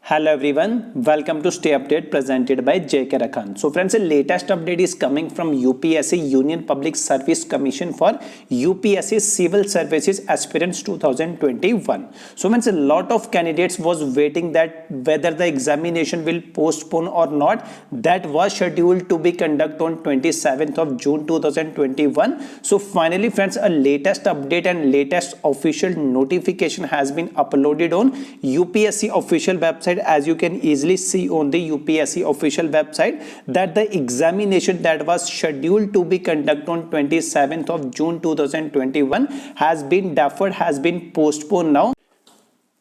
Hello everyone, welcome to Stay Update presented by JK Rakhan. So friends, the latest update is coming from UPSC Union Public Service Commission for UPSC Civil Services Aspirants 2021. So friends, a lot of candidates was waiting that whether the examination will postpone or not. That was scheduled to be conducted on 27th of June 2021. So finally friends, a latest update and latest official notification has been uploaded on UPSC official website. As you can easily see on the UPSC official website that the examination that was scheduled to be conducted on 27th of June 2021 has been deferred, has been postponed now.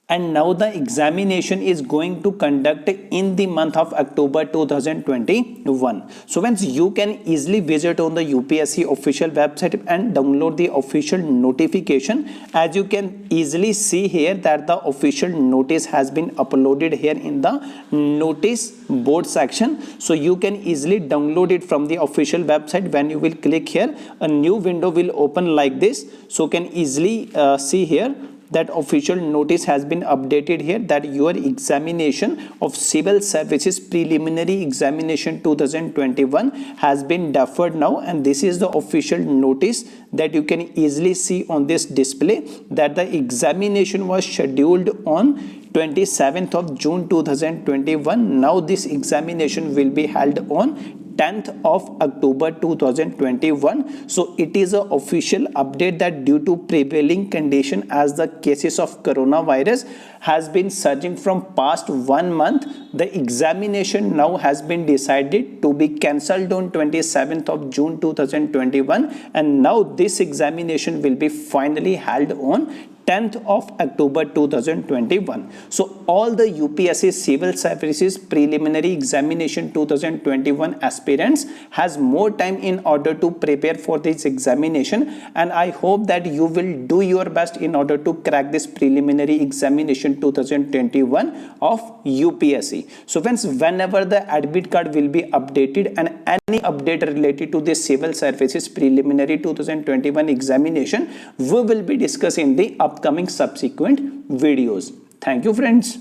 And now the examination is going to conduct in the month of October 2021. So friends, you can easily visit on the UPSC official website and download the official notification. As you can easily see here that the official notice has been uploaded here in the notice board section. So you can easily download it from the official website. When you will click here, a new window will open like this. So can easily see here that official notice has been updated here that your examination of civil services preliminary examination 2021 has been deferred now, and this is the official notice that you can easily see on this display that the examination was scheduled on 27th of June 2021. Now this examination will be held on 10th of October 2021. So it is an official update that due to prevailing condition as the cases of coronavirus has been surging from past 1 month, the examination now has been decided to be cancelled on 27th of June 2021, and now this examination will be finally held on 10th of October 2021. So all the UPSC Civil Services Preliminary Examination 2021 aspirants has more time in order to prepare for this examination, and I hope that you will do your best in order to crack this preliminary examination 2021 of UPSC. So friends, whenever the admit card will be updated and any update related to the Civil Services Preliminary 2021 examination, we will be discussing the upcoming subsequent videos. Thank you friends.